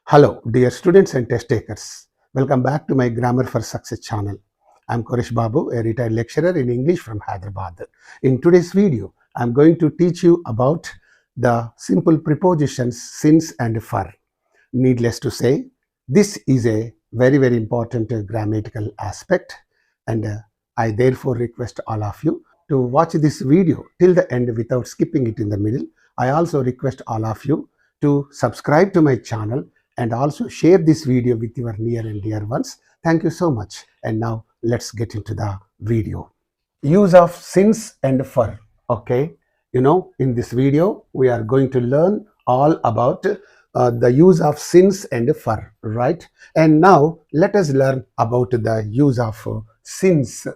Hello, dear students and test takers. Welcome back to my Grammar for Success channel. I'm Koresh Babu, a retired lecturer in English from Hyderabad. In today's video, I'm going to teach you about the simple prepositions since and for. Needless to say, this is a very important grammatical aspect, and I therefore request all of you to watch this video till the end without skipping it in the middle. I also request all of you to subscribe to my channel and also share this video with your near and dear ones. Thank you so much. And now let's get into the video. Use of since and for. Okay, in this video we are going to learn all about the use of since and for, right? And now let us learn about the use of since.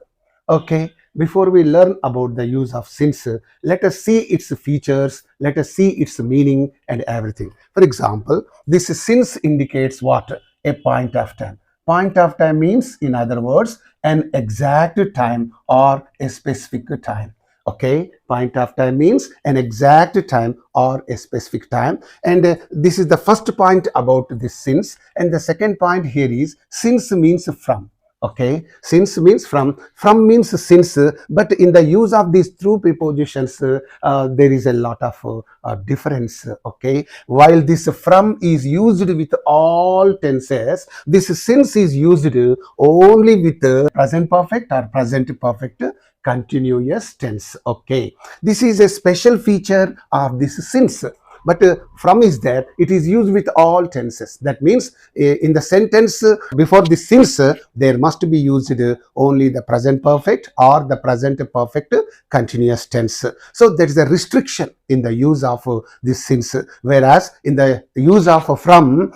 Okay, before we learn about the use of since, let us see its features, let us see its meaning and everything. For example, this since indicates what? A point of time. Point of time means, in other words, an exact time or a specific time. Okay, point of time means an exact time or a specific time. And this is the first point about this since. And the second point here is since means from. Okay, since means from means since, but in the use of these two prepositions there is a lot of difference. Okay, while this from is used with all tenses, this since is used only with present perfect or present perfect continuous tense. Okay, this is a special feature of this since. But from is that it is used with all tenses. That means in the sentence before the since, there must be used only the present perfect or the present perfect continuous tense. So there is a restriction in the use of this since, whereas in the use of from,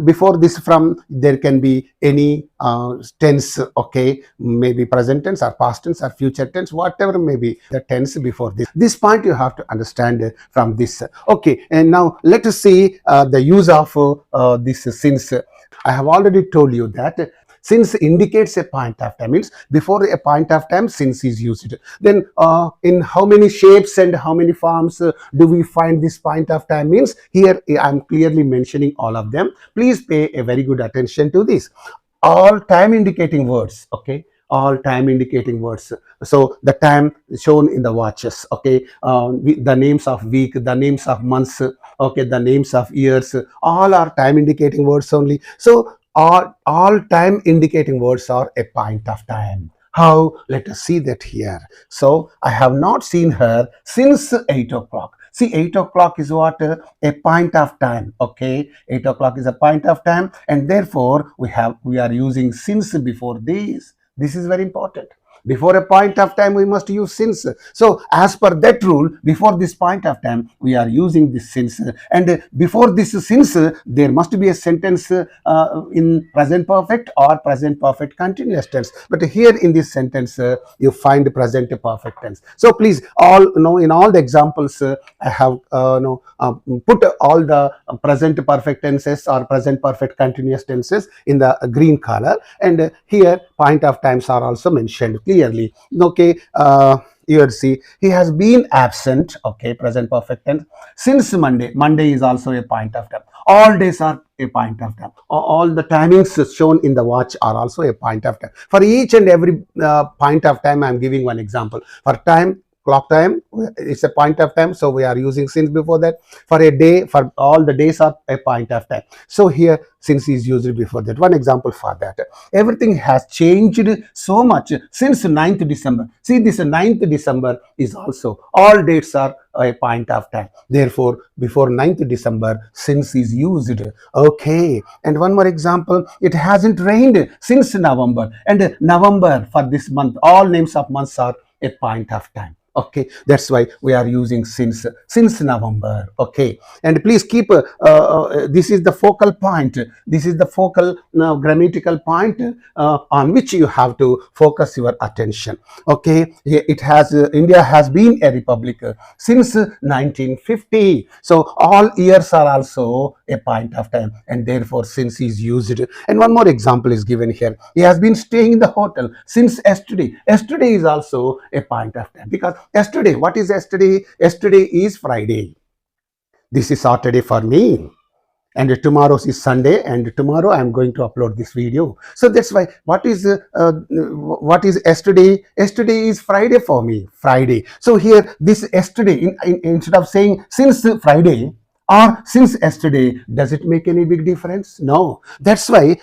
before this from, there can be any tense. Okay, maybe present tense or past tense or future tense, whatever may be the tense before this point you have to understand from this. Okay, and now let us see the use of this since. I have already told you that since indicates a point of time, means before a point of time since is used. Then in how many shapes and how many forms do we find this point of time? Means here I am clearly mentioning all of them. Please pay a very good attention to this. All time indicating words. Okay, all time indicating words. So the time shown in the watches. Okay, the names of week, the names of months. Okay, the names of years, all are time indicating words only. So all time indicating words are a point of time. How? Let us see that here. So I have not seen her since 8 o'clock. See, 8 o'clock is what? A point of time. Okay, 8 o'clock is a point of time, and therefore we are using since before this. This is very important. Before a point of time, we must use since. So as per that rule, before this point of time, we are using this since. And before this since, there must be a sentence in present perfect or present perfect continuous tense. But here in this sentence, you find present perfect tense. So please, in all the examples, I have put all the present perfect tenses or present perfect continuous tenses in the green color. And here point of times are also mentioned clearly. Okay, you see, he has been absent. Okay, present perfect tense since Monday. Monday is also a point of time. All days are a point of time. All the timings shown in the watch are also a point of time. For each and every point of time, I am giving one example. For time, clock time, it's a point of time, so we are using since before that. For a day, for all the days are a point of time, so here since is used before that. One example for that: everything has changed so much since 9th December. See, this 9th December is also, all dates are a point of time, therefore before 9th December since is used. Okay, and one more example: it hasn't rained since November, and November, for this month, all names of months are a point of time. Okay, that's why we are using since November. Okay, and please keep this is the focal point. This is the focal grammatical point on which you have to focus your attention. Okay, it has India has been a republic since 1950. So all years are also a point of time, and therefore since is used. And one more example is given here: he has been staying in the hotel since yesterday. Yesterday is also a point of time, because yesterday, what is yesterday? Yesterday is Friday. This is Saturday for me. and tomorrow is Sunday, and tomorrow I am going to upload this video. So that's why what is yesterday? Yesterday is Friday for me, Friday. So here this yesterday, instead of saying since Friday or since yesterday, does it make any big difference? No. That's why,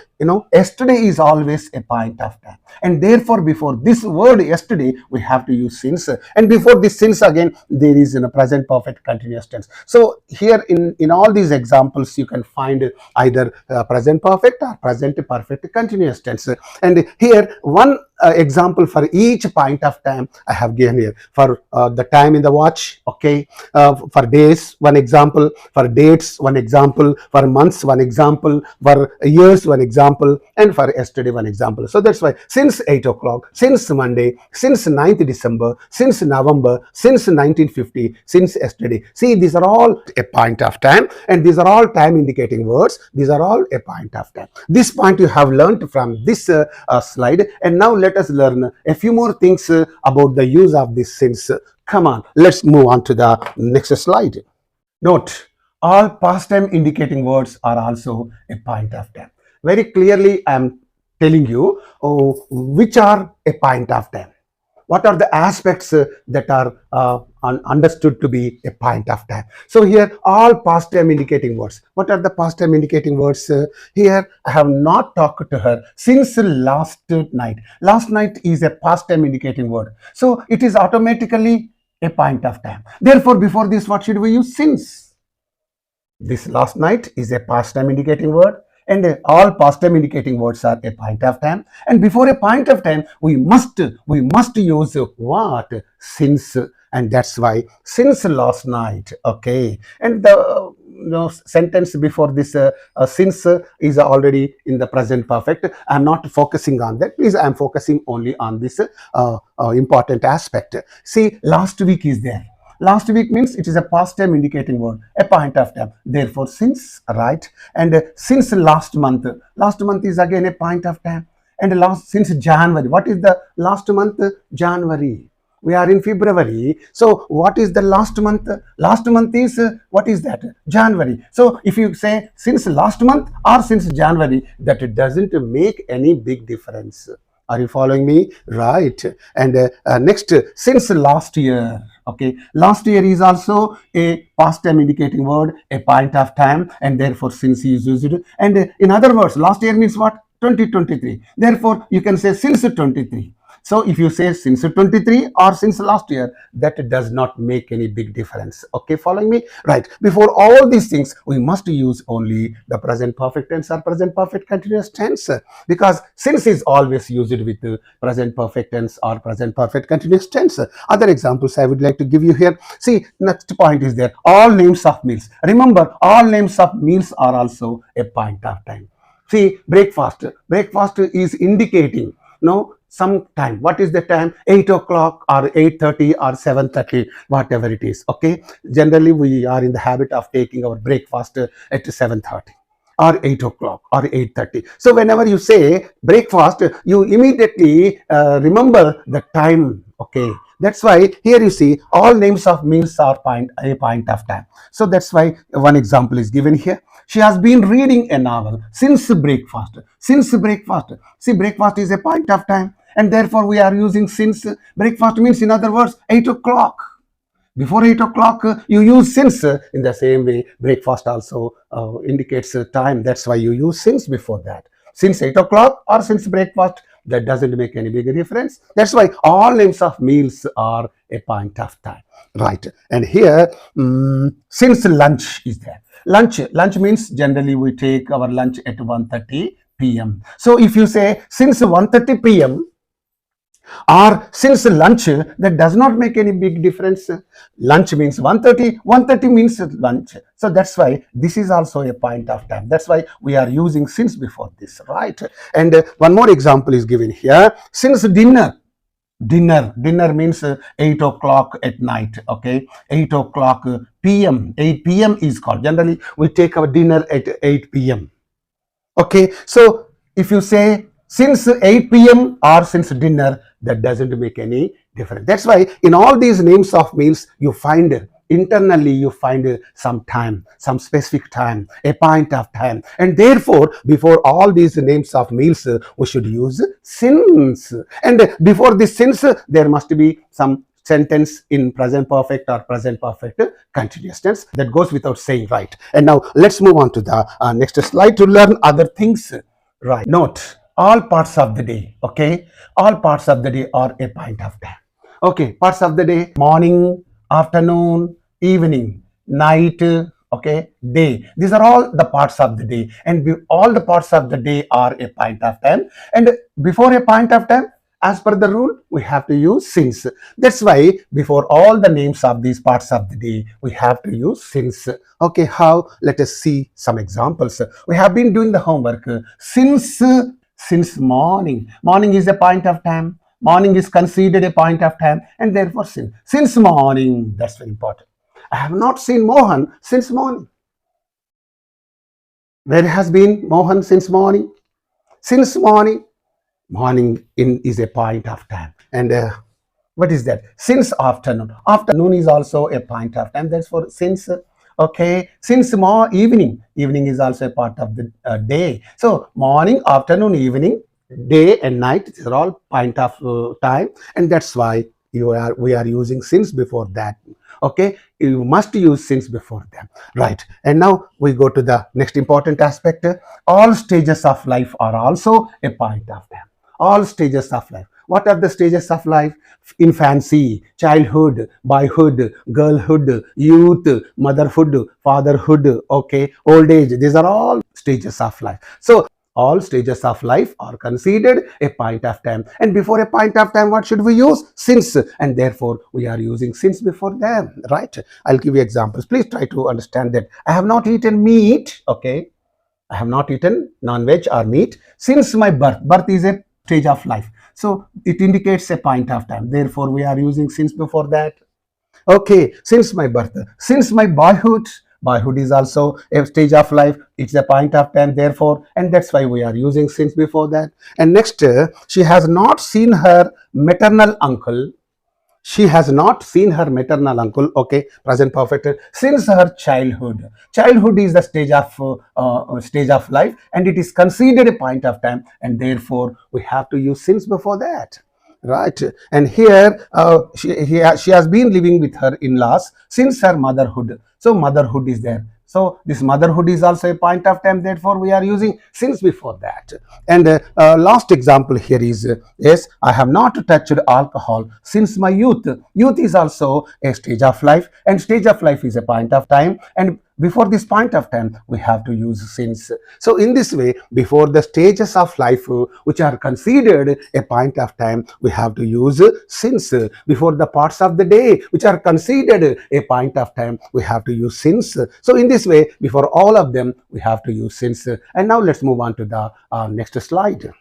yesterday is always a point of time, and therefore before this word yesterday we have to use since, and before this since again there is in a present perfect continuous tense. So here in all these examples you can find either present perfect or present perfect continuous tense, and here one example for each point of time I have given here. For the time in the watch, okay, for days one example, for dates one example, for months one example, for years one example, and for yesterday one example. So that's why since 8 o'clock, since Monday, since 9th December, since November, since 1950, since yesterday. See, these are all a point of time, and these are all time indicating words. These are all a point of time. This point you have learned from this slide, and now let us learn a few more things about the use of this since. Come on, let's move on to the next slide. Note, all past time indicating words are also a point of time. Very clearly I am telling you which are a point of time. What are the aspects that are understood to be a point of time? So here all past time indicating words. What are the past time indicating words? Here I have not talked to her since last night. Last night is a past time indicating word. So it is automatically a point of time. Therefore before this what should we use? Since. This last night is a past time indicating word, and all past time indicating words are a point of time, and before a point of time we must use what? Since, and that's why since last night. Okay, and the sentence before this since is already in the present perfect. I am not focusing on that, please. I am focusing only on this important aspect. See, last week is there. Last week means it is a past time indicating word, a point of time. Therefore, since, right? And since last month is again a point of time. And since January, what is the last month? January. We are in February. So what is the last month? Last month is, what is that? January. So if you say since last month or since January, that doesn't make any big difference. Are you following me? Right. And next, since last year. Okay, last year is also a past time indicating word, a point of time, and therefore since is used. And in other words, last year means what? 2023. Therefore, you can say since 23. So if you say since 23 or since last year, that does not make any big difference. Okay, following me? Right. Before all these things, we must use only the present perfect tense or present perfect continuous tense, because since is always used with the present perfect tense or present perfect continuous tense. Other examples I would like to give you here. See, next point is there. All names of meals. Remember, all names of meals are also a point of time. See, breakfast. Breakfast is indicating some time. What is the time? 8 o'clock or 8:30 or 7:30, whatever it is. Okay, generally we are in the habit of taking our breakfast at 7:30 or 8 o'clock or 8:30. So whenever you say breakfast, you immediately remember the time. Okay, that's why here you see all names of meals are a point of time. So that's why one example is given here. She has been reading a novel since breakfast. Since breakfast. See, breakfast is a point of time, and therefore we are using since. Breakfast means, in other words, 8 o'clock. Before 8 o'clock, you use since. In the same way, breakfast also indicates time. That's why you use since before that. Since 8 o'clock or since breakfast, that doesn't make any big difference. That's why all names of meals are a point of time. Right. And here, since lunch is there. Lunch means generally we take our lunch at 1:30 p.m. So if you say since 1:30 p.m. or since lunch, that does not make any big difference. Lunch means 1:30 means lunch. So that's why this is also a point of time. That's why we are using since before this, right? And one more example is given here. Since dinner. Dinner means 8 o'clock at night. Okay, 8 o'clock p.m. 8 p.m. is called. Generally we take our dinner at 8 p.m. Okay, so if you say since 8 p.m. or since dinner, that doesn't make any difference. That's why in all these names of meals you find internally you find some time, some specific time, a point of time, and therefore before all these names of meals we should use since, and before this since there must be some sentence in present perfect or present perfect continuous tense. That goes without saying, right? And now let's move on to the next slide to learn other things. Right, note all parts of the day. Okay, all parts of the day are a point of time. Okay, parts of the day: morning, afternoon, evening, night, okay, day. These are all the parts of the day, and all the parts of the day are a point of time. And before a point of time, as per the rule, we have to use since. That's why before all the names of these parts of the day, we have to use since. Okay, how? Let us see some examples. We have been doing the homework. Since morning. Morning is a point of time. Morning is considered a point of time, and therefore since morning. That's very important. I have not seen Mohan since morning. Where has been Mohan since morning? Since morning. Morning is a point of time. And what is that? Since afternoon. Afternoon is also a point of time. That's for since. Okay, since more evening. Evening is also a part of the day. So morning, afternoon, evening, day and night, these are all point of time, and that's why we are using since before that. Okay, you must use since before them, right? And now we go to the next important aspect. All stages of life are also a point of time. All stages of life. What are the stages of life? Infancy, childhood, boyhood, girlhood, youth, motherhood, fatherhood, okay, old age. These are all stages of life. So all stages of life are considered a point of time, and before a point of time, what should we use? Since, and therefore we are using since before them, right? I'll give you examples. Please try to understand that. I have not eaten meat. Okay, I have not eaten non-veg or meat since my birth. Birth is a stage of life, so it indicates a point of time, therefore we are using since before that. Okay, since my birth. Since my boyhood. Boyhood is also a stage of life. It's a point of time, therefore, and that's why we are using since before that. And next, she has not seen her maternal uncle. She has not seen her maternal uncle. Okay, present perfect, since her childhood. Childhood is the stage of life, and it is considered a point of time, and therefore we have to use since before that, right? And here she has been living with her in-laws since her motherhood. So motherhood is there. So this motherhood is also a point of time, therefore we are using since before that. And last example here is, yes, I have not touched alcohol since my youth. Youth is also a stage of life, and stage of life is a point of time, and before this point of time we have to use since. So in this way, before the stages of life which are considered a point of time, we have to use since. Before the parts of the day which are considered a point of time, we have to use since. So in this way, before all of them we have to use since. And now let's move on to the next slide.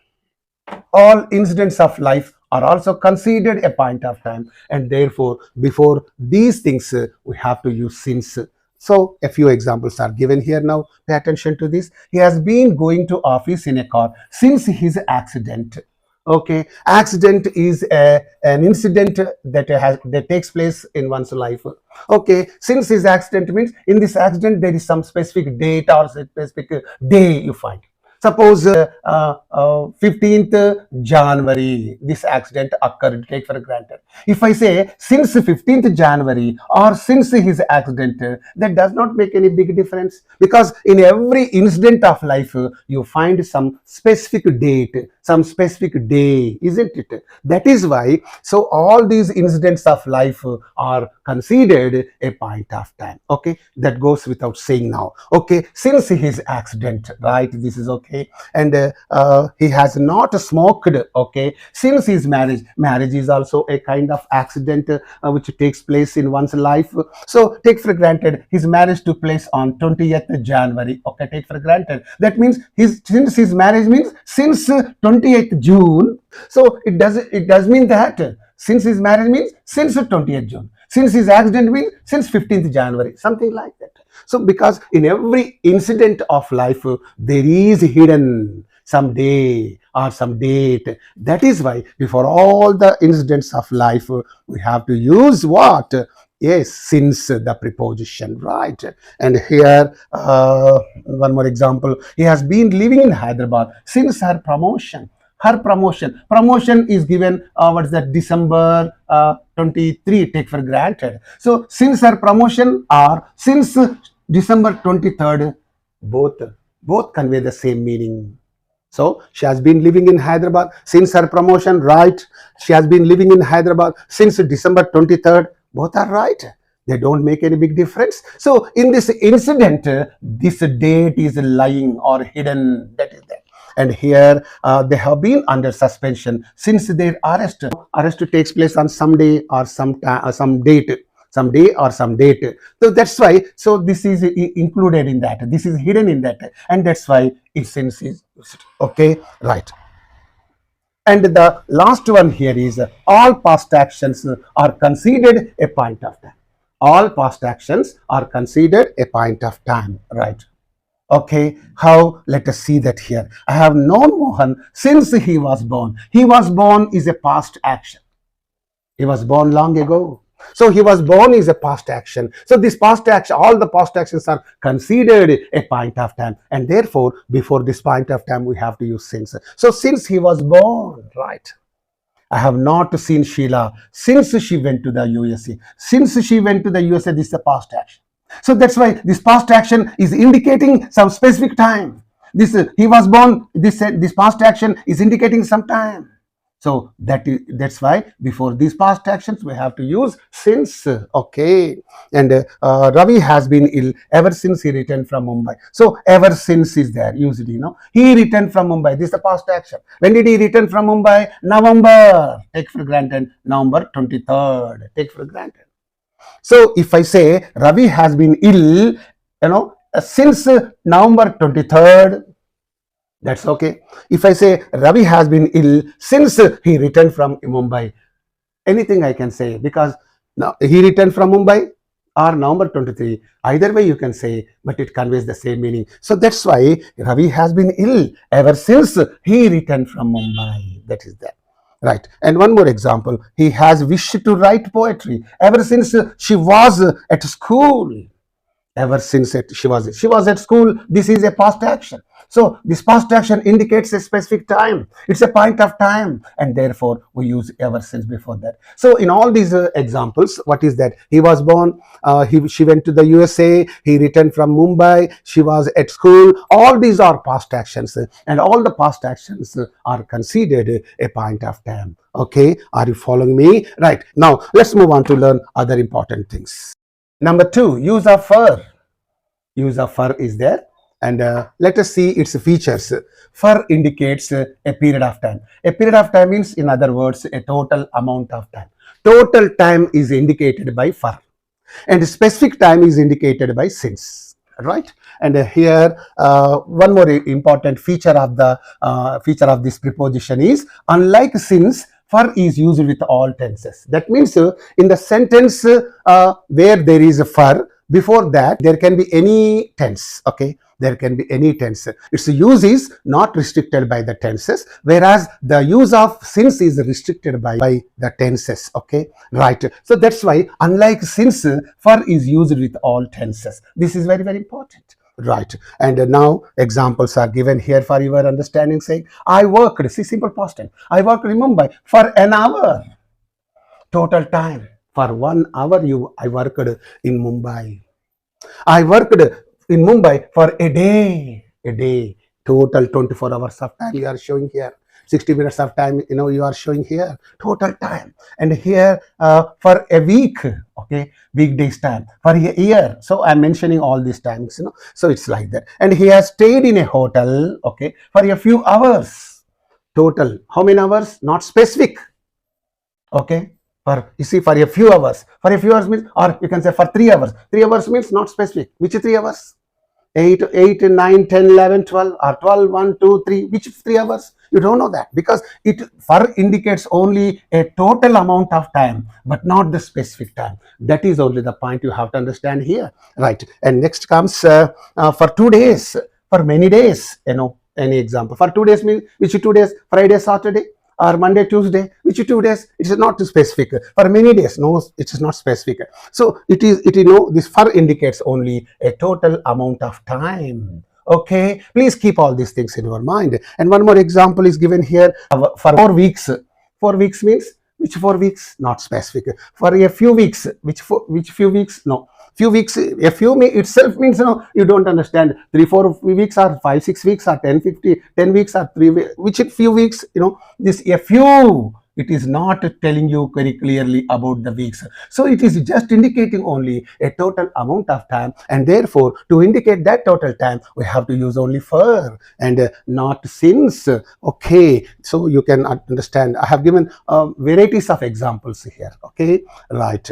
All incidents of life are also considered a point of time, and therefore before these things we have to use since. So a few examples are given here. Now pay attention to this. He has been going to office in a car since his accident. Okay, accident is an incident that takes place in one's life. Okay, since his accident means in this accident there is some specific date or specific day you find. Suppose 15th January, this accident occurred, take for granted. If I say since 15th January or since his accident, that does not make any big difference, because in every incident of life, you find some specific date, some specific day, isn't it? That is why, so all these incidents of life are considered a point of time. Okay, that goes without saying now. Okay, since his accident, right, this is okay. And he has not smoked. Okay, since his marriage is also a kind of accident which takes place in one's life. So take for granted his marriage took place on 20th January. Okay, take for granted, that means since his marriage means since 20th June. So it does mean that since his marriage means since 20th June. Since his accident means since 15th January, something like that. So because in every incident of life, there is hidden some day or some date. That is why before all the incidents of life, we have to use what? Yes, since the preposition, right? And here, one more example. He has been living in Hyderabad since her promotion. Her promotion. Promotion is given, what's that, December 23, take for granted. So, since her promotion or since December 23rd, both convey the same meaning. So she has been living in Hyderabad since her promotion, right? She has been living in Hyderabad since December 23rd. Both are right. They don't make any big difference. So in this incident, this date is lying or hidden. That is that. And here they have been under suspension since their arrest. Arrest takes place on some day or some date. Some day or some date. So that's why, so this is included in that. This is hidden in that. And that's why it since is used. Okay, right. And the last one here is all past actions are considered a point of time. All past actions are considered a point of time, right? Okay, how? Let us see that here. I have known Mohan since he was born. He was born is a past action. He was born long ago. So he was born is a past action. So this past action, all the past actions are considered a point of time. And therefore, before this point of time, we have to use since. So since he was born, right? I have not seen Sheila since she went to the USA. Since she went to the USA, this is a past action. So that's why this past action is indicating some specific time. This he was born, this past action is indicating some time. So that's why before these past actions we have to use since. Okay, and Ravi has been ill ever since he returned from Mumbai. So ever since is there, use it. He returned from Mumbai. This is the past action. When did he return from Mumbai? November. Take for granted. November 23rd. Take for granted. So if I say Ravi has been ill, since November 23rd. That's okay. If I say Ravi has been ill since he returned from Mumbai, anything I can say, because now he returned from Mumbai or November 23. Either way you can say, but it conveys the same meaning. So that's why Ravi has been ill ever since he returned from Mumbai. That is that. Right. And one more example. He has wished to write poetry ever since she was at school. Ever since she was at school, this is a past action. So this past action indicates a specific time. It's a point of time, and therefore we use ever since before that. So in all these examples, what is that? He was born, she went to the USA, he returned from Mumbai, she was at school. All these are past actions, and all the past actions are considered a point of time. Okay, are you following me? Right. Now let's move on to learn other important things. Number 2, use of for. Use of for is there, and let us see its features. For indicates a period of time. A period of time means, in other words, a total amount of time. Total time is indicated by for, and specific time is indicated by since. Right? And here one more important feature of this preposition is, unlike since, for is used with all tenses. That means in the sentence where there is a for, before that there can be any tense. Okay, there can be any tense. Its use is not restricted by the tenses, whereas the use of since is restricted by the tenses. Okay, right. So that's why, unlike since, for is used with all tenses. This is very, very important. Right. And now examples are given here for your understanding, saying I worked, see, simple past tense, I worked in Mumbai for an hour. Total time, for 1 hour I worked in Mumbai. I worked in Mumbai for a day. Total 24 hours of time you are showing here. 60 minutes of time, you are showing here, total time. And here for a week, okay, weekdays time, for a year. So I'm mentioning all these times, so it's like that. And he has stayed in a hotel, okay, for a few hours. Total, how many hours? Not specific. Okay, for, you see, for a few hours. For a few hours means, or you can say for 3 hours. 3 hours means not specific. Which 3 hours? 8, 9, 10, 11, 12, or 12, 1, 2, 3, which 3 hours? You don't know that, because it for indicates only a total amount of time, but not the specific time. That is only the point you have to understand here, right? And next comes for 2 days, for many days, any example. For 2 days means, which 2 days? Friday, Saturday. or Monday, Tuesday, which 2 days? It is not specific. For many days, no, it is not specific. So it is, this for indicates only a total amount of time. Okay, please keep all these things in your mind. And one more example is given here for 4 weeks. 4 weeks means which 4 weeks? Not specific. For a few weeks, which few weeks? No. Few weeks, a few itself means, you don't understand. 3-4 weeks or 5-6 weeks or 10 weeks or 3 weeks. Which few weeks? This a few. It is not telling you very clearly about the weeks. So it is just indicating only a total amount of time, and therefore to indicate that total time we have to use only for and not since. Okay, so you can understand. I have given varieties of examples here. Okay, right.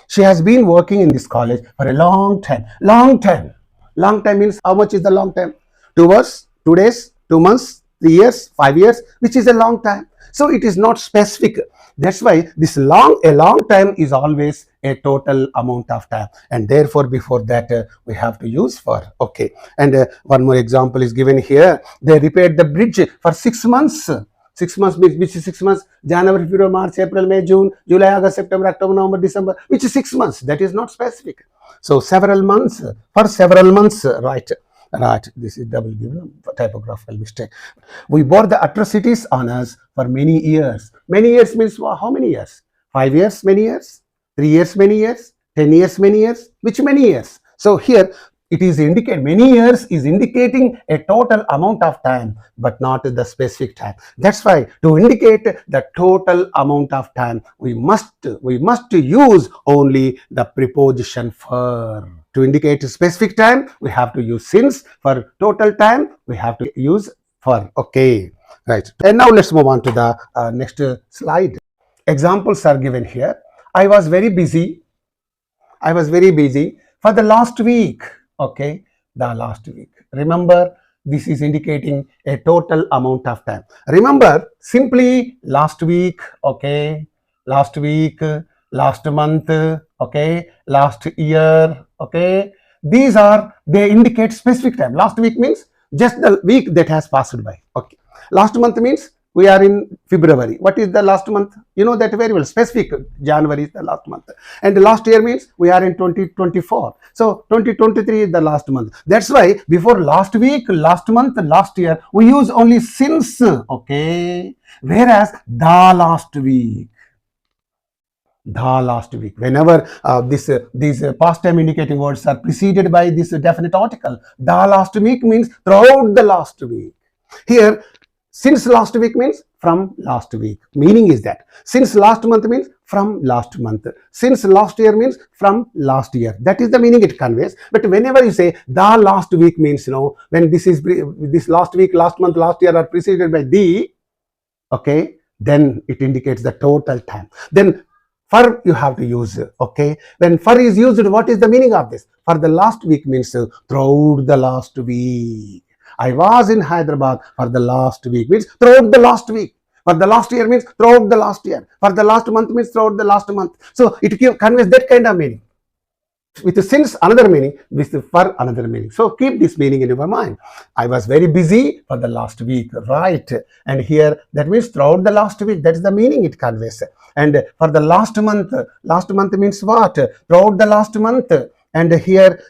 She has been working in this college for a long time. Long time. Long time means how much is the long time? 2 hours, 2 days, 2 months, 3 years, 5 years, which is a long time. So it is not specific. That's why this a long time is always a total amount of time, and therefore before that we have to use for. Okay, and one more example is given here. They repaired the bridge for 6 months. 6 months means which is 6 months? January, February, March, April, May, June, July, August, September, October, November, December. Which is 6 months? That is not specific. So several months, for several months, right? Right, this is double given typographical mistake. We bore the atrocities on us for many years. Many years means how many years? 5 years, many years? 3 years, many years? 10 years, many years? Which many years? So here it is many years is indicating a total amount of time, but not the specific time. That's why to indicate the total amount of time, we must use only the preposition for. To indicate a specific time, we have to use since. For total time, we have to use for. Okay, right. And now let's move on to the next slide. Examples are given here. I was very busy for the last week. Okay, the last week. Remember, this is indicating a total amount of time. Remember, simply last week, okay, last week, last month, okay, last year, okay. They indicate specific time. Last week means just the week that has passed by. Okay. Last month means we are in February. What is the last month? You know that very well. Specific. January is the last month. And the last year means we are in 2024. So 2023 is the last month. That's why before last week, last month, last year, we use only since. Okay. Whereas the last week. Whenever these past time indicating words are preceded by this definite article, the last week means throughout the last week. Here, since last week means from last week. Meaning is that since last month means from last month. Since last year means from last year. That is the meaning it conveys. But whenever you say the last week means, when this last week, last month, last year are preceded by the, okay, then it indicates the total time. Then for you have to use, okay. When for is used, what is the meaning of this? For the last week means throughout the last week. I was in Hyderabad for the last week means throughout the last week. For the last year means throughout the last year. For the last month means throughout the last month. So it conveys that kind of meaning. With the since another meaning, with the for another meaning. So keep this meaning in your mind. I was very busy for the last week, right? And here that means throughout the last week. That is the meaning it conveys. And for the last month means what? Throughout the last month. And here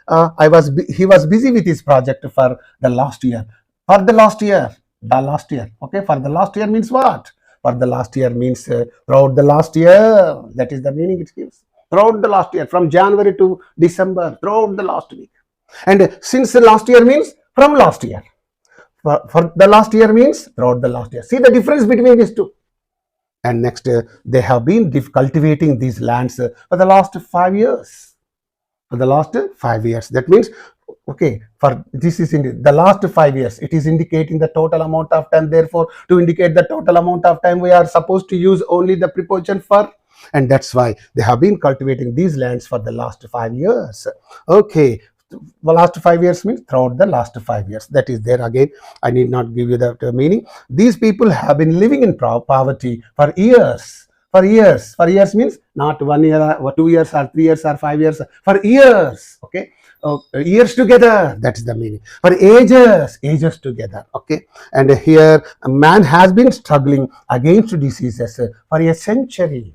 he was busy with his project for the last year. For the last year, okay. For the last year means what? For the last year means throughout the last year. That is the meaning it gives. Throughout the last year, from January to December, throughout the last week. And since the last year means from last year. For the last year means throughout the last year. See the difference between these two. And next, they have been cultivating these lands for the last 5 years. For the last 5 years. That means, okay, for this is in the last 5 years. It is indicating the total amount of time. Therefore, to indicate the total amount of time, we are supposed to use only the preposition for. And that's why they have been cultivating these lands for the last 5 years. Okay. The last 5 years means throughout the last 5 years. That is there again. I need not give you that meaning. These people have been living in poverty for years. For years. For years means not 1 year or 2 years or 3 years or 5 years. For years. Okay. Years together, that is the meaning. For ages, ages together. Okay. And here a man has been struggling against diseases for a century.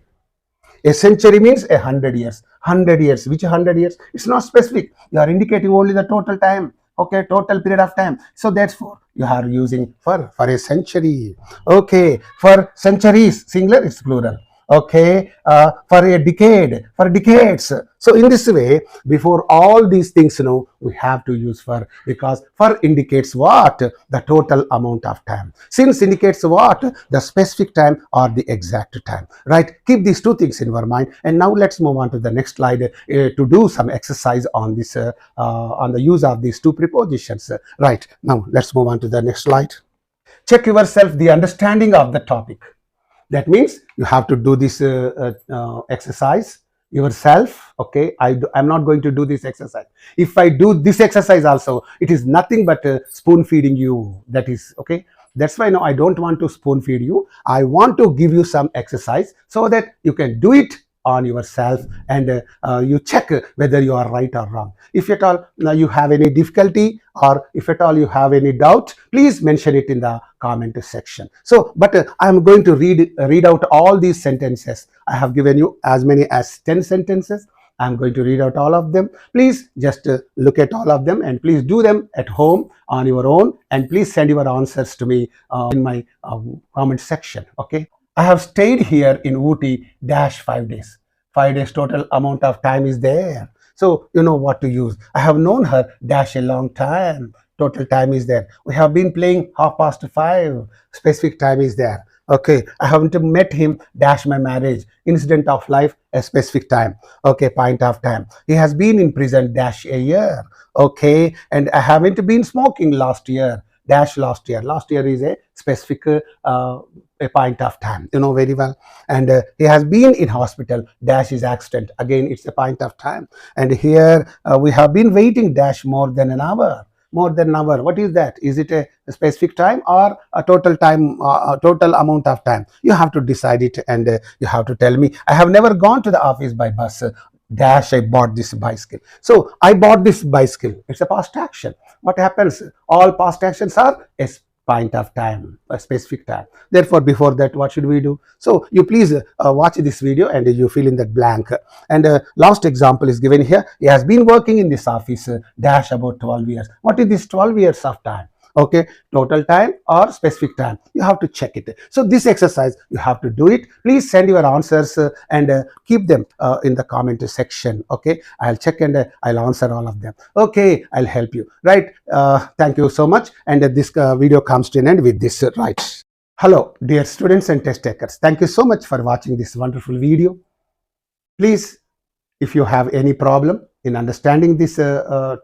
A century means 100 years. 100 years. Which 100 years? It's not specific. You are indicating only the total time. Okay, total period of time. So therefore, you are using for a century. Okay, for centuries, singular, it's plural. Okay, for a decade, for decades. So in this way, before all these things, we have to use for, because for indicates what? The total amount of time. Since indicates what? The specific time or the exact time. Right? Keep these two things in our mind. And now let's move on to the next slide to do some exercise on this, on the use of these two prepositions. Right? Now let's move on to the next slide. Check yourself the understanding of the topic. That means you have to do this exercise yourself. Okay, I'm not going to do this exercise. If I do this exercise also, it is nothing but spoon feeding you. That is okay. That's why now I don't want to spoon feed you. I want to give you some exercise so that you can do it on yourself, and you check whether you are right or wrong. If at all you have any difficulty, or if at all you have any doubt, please mention it in the comment section. So but I am going to read out all these sentences. I have given you as many as 10 sentences. I am going to read out all of them. Please just look at all of them, and please do them at home on your own, and please send your answers to me in my comment section. Okay. I have stayed here in Ooty dash 5 days. 5 days total amount of time is there. So you know what to use. I have known her dash a long time. Total time is there. We have been playing 5:30. Specific time is there. Okay. I haven't met him dash my marriage. Incident of life, a specific time. Okay. Point of time. He has been in prison dash a year. Okay. And I haven't been smoking last year. Dash last year. Last year is a specific a point of time, very well. And he has been in hospital dash is accident. Again, it's a point of time. And here we have been waiting dash more than an hour. More than an hour. What is that? Is it a specific time or a total time, total amount of time? You have to decide it, and you have to tell me. I have never gone to the office by bus. Dash, I bought this bicycle. So I bought this bicycle. It's a past action. What happens? All past actions are a point of time, a specific time. Therefore, before that, what should we do? So you please watch this video and you fill in that blank. And last example is given here. He has been working in this office dash about 12 years. What is this 12 years of time? Okay, total time or specific time, you have to check it. So this exercise, you have to do it. Please send your answers and keep them in the comment section. Okay, I'll check and I'll answer all of them. Okay, I'll help you. Right. Thank you so much. And this video comes to an end with this. Right. Hello, dear students and test takers. Thank you so much for watching this wonderful video. Please, if you have any problem in understanding this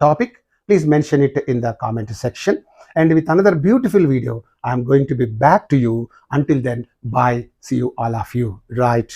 topic, please mention it in the comment section. And with another beautiful video, I'm going to be back to you. Until then, bye. See you, all of you. Right.